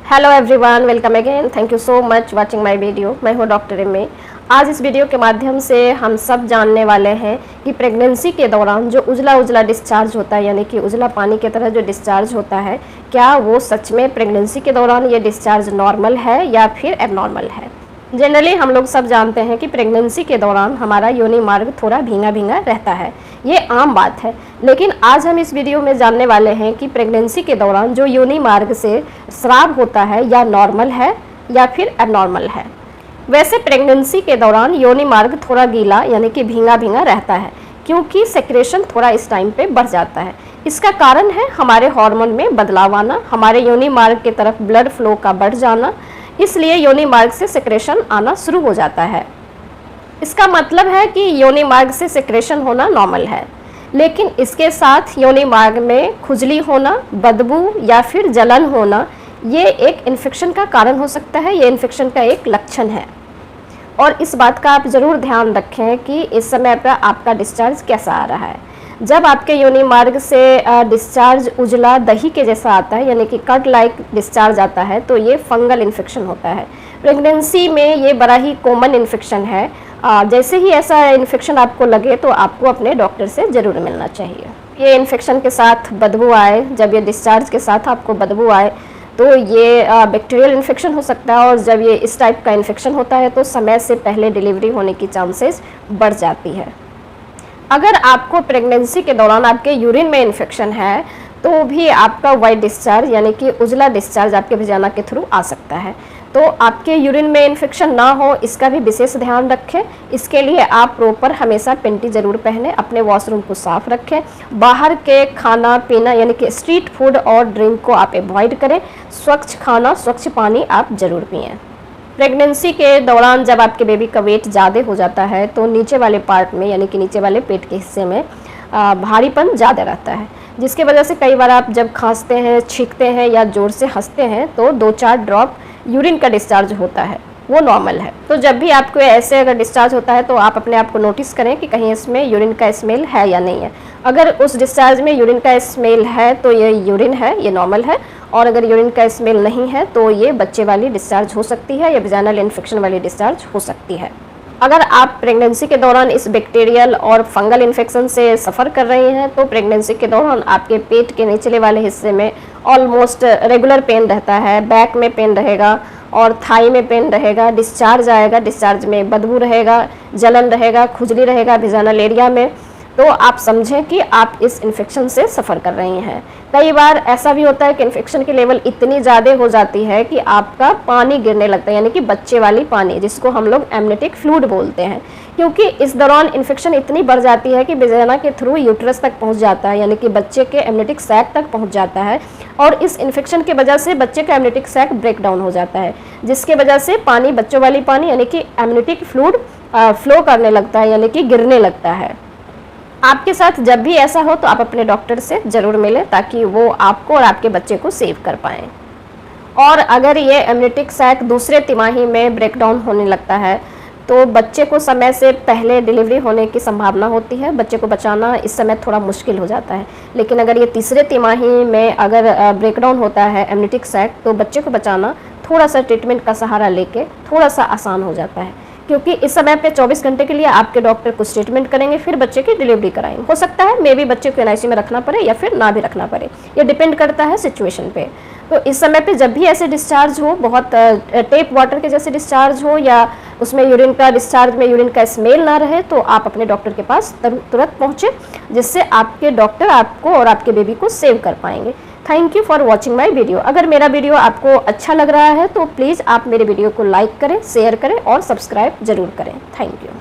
Hello everyone, welcome again. Thank you so much watching my video. मैं हूँ doctor M A. आज इस video के माध्यम से हम सब जानने वाले हैं कि प्रेगनेंसी के दौरान जो उजला उजला डिस्चार्ज होता है, यानी कि उजला पानी की तरह जो डिस्चार्ज होता है, क्या वो सच में प्रेगनेंसी के दौरान ये डिस्चार्ज नॉर्मल है या फिर एबनॉर्मल है। जनरली हम लोग सब जानते हैं कि प्रेगनेंसी के दौरान हमारा योनि मार्ग थोड़ा भींगा भींगा रहता है, ये आम बात है। लेकिन आज हम इस वीडियो में जानने वाले हैं कि प्रेगनेंसी के दौरान जो योनि मार्ग से स्राव होता है या नॉर्मल है या फिर एबनॉर्मल है। वैसे प्रेगनेंसी के दौरान योनि मार्ग थोड़ा गीला यानी कि भींगा भींगा रहता है, क्योंकि सेक्रेशन थोड़ा इस टाइम पे बढ़ जाता है। इसका कारण है हमारे हार्मोन में बदलाव आना, हमारे योनि मार्ग की तरफ ब्लड फ्लो का बढ़ जाना, इसलिए योनि मार्ग से सेक्रेशन आना शुरू हो जाता है। इसका मतलब है कि योनि मार्ग से सेक्रेशन होना नॉर्मल है, लेकिन इसके साथ योनि मार्ग में खुजली होना, बदबू या फिर जलन होना, ये एक इन्फेक्शन का कारण हो सकता है। ये इन्फेक्शन का एक लक्षण है और इस बात का आप ज़रूर ध्यान रखें कि इस समय पर आपका डिस्चार्ज कैसा आ रहा है। जब आपके योनि मार्ग से डिस्चार्ज उजला दही के जैसा आता है, यानी कि कट लाइक डिस्चार्ज आता है, तो ये फंगल इन्फेक्शन होता है। प्रेगनेंसी में ये बड़ा ही कॉमन इन्फेक्शन है। जैसे ही ऐसा इन्फेक्शन आपको लगे तो आपको अपने डॉक्टर से ज़रूर मिलना चाहिए। ये इन्फेक्शन के साथ बदबू आए, जब ये डिस्चार्ज के साथ आपको बदबू आए तो ये बैक्टीरियल इन्फेक्शन हो सकता है, और जब ये इस टाइप का इन्फेक्शन होता है तो समय से पहले डिलीवरी होने की चांसेस बढ़ जाती है। अगर आपको प्रेगनेंसी के दौरान आपके यूरिन में इन्फेक्शन है तो भी आपका वाइट डिस्चार्ज यानी कि उजला डिस्चार्ज आपके वजाना के थ्रू आ सकता है। तो आपके यूरिन में इन्फेक्शन ना हो, इसका भी विशेष ध्यान रखें। इसके लिए आप प्रॉपर हमेशा पेंटी ज़रूर पहने, अपने वॉशरूम को साफ रखें, बाहर के खाना पीना यानी कि स्ट्रीट फूड और ड्रिंक को आप अवॉइड करें, स्वच्छ खाना स्वच्छ पानी आप ज़रूर पिएँ। प्रेगनेंसी के दौरान जब आपके बेबी का वेट ज़्यादा हो जाता है तो नीचे वाले पार्ट में यानी कि नीचे वाले पेट के हिस्से में भारीपन ज़्यादा रहता है, जिसकी वजह से कई बार आप जब खांसते हैं, छींकते हैं या ज़ोर से हंसते हैं तो 2-4 ड्रॉप यूरिन का डिस्चार्ज होता है, वो नॉर्मल है। तो जब भी आपको ऐसे अगर डिस्चार्ज होता है तो आप अपने आप को नोटिस करें कि कहीं इसमें यूरिन का स्मेल है या नहीं है। अगर उस डिस्चार्ज में यूरिन का स्मेल है तो ये यूरिन है, ये नॉर्मल है, और अगर यूरिन का स्मेल नहीं है तो ये बच्चे वाली डिस्चार्ज हो सकती है या वजाइनल इन्फेक्शन वाली डिस्चार्ज हो सकती है। अगर आप प्रेगनेंसी के दौरान इस बैक्टीरियल और फंगल इन्फेक्शन से सफ़र कर रही हैं तो प्रेगनेंसी के दौरान आपके पेट के निचले वाले हिस्से में ऑलमोस्ट रेगुलर पेन रहता है, बैक में पेन रहेगा और थाई में पेन रहेगा, डिस्चार्ज आएगा, डिस्चार्ज में बदबू रहेगा, जलन रहेगा, खुजली रहेगा वजाइनल एरिया में, तो आप समझें कि आप इस इन्फेक्शन से सफ़र कर रही हैं। कई बार ऐसा भी होता है कि इन्फेक्शन की लेवल इतनी ज़्यादा हो जाती है कि आपका पानी गिरने लगता है, यानी कि बच्चे वाली पानी, जिसको हम लोग एमनेटिक फ्लूइड बोलते हैं, क्योंकि इस दौरान इन्फेक्शन इतनी बढ़ जाती है कि वजाइना के थ्रू यूट्रस तक पहुंच जाता है, यानी कि बच्चे के एमनेटिक सैक तक पहुंच जाता है, और इस इन्फेक्शन की वजह से बच्चे का एमनेटिक सैक ब्रेक डाउन हो जाता है, जिसके वजह से पानी, बच्चों वाली पानी यानी कि एमनेटिक फ्लूइड फ्लो करने लगता है, यानी कि गिरने लगता है। आपके साथ जब भी ऐसा हो तो आप अपने डॉक्टर से ज़रूर मिलें, ताकि वो आपको और आपके बच्चे को सेव कर पाएँ। और अगर ये एमनेटिक सैक दूसरे तिमाही में ब्रेकडाउन होने लगता है तो बच्चे को समय से पहले डिलीवरी होने की संभावना होती है। बच्चे को बचाना इस समय थोड़ा मुश्किल हो जाता है, लेकिन अगर ये तीसरे तिमाही में अगर ब्रेकडाउन होता है एमनेटिक सैक तो बच्चे को बचाना थोड़ा सा ट्रीटमेंट का सहारा लेके थोड़ा सा आसान हो जाता है, क्योंकि इस समय पे 24 घंटे के लिए आपके डॉक्टर कुछ ट्रीटमेंट करेंगे, फिर बच्चे की डिलीवरी कराएंगे। हो सकता है मे बी बच्चे को एनआईसी में रखना पड़े या फिर ना भी रखना पड़े, ये डिपेंड करता है सिचुएशन पे। तो इस समय पे जब भी ऐसे डिस्चार्ज हो, बहुत टेप वाटर के जैसे डिस्चार्ज हो या उसमें यूरिन का डिस्चार्ज में यूरिन का स्मेल ना रहे, तो आप अपने डॉक्टर के पास तुरंत पहुँचे, जिससे आपके डॉक्टर आपको और आपके बेबी को सेव कर पाएंगे। Thank you for watching my video. अगर मेरा वीडियो आपको अच्छा लग रहा है तो प्लीज़ आप मेरे वीडियो को लाइक करें, शेयर करें और सब्सक्राइब ज़रूर करें। Thank you.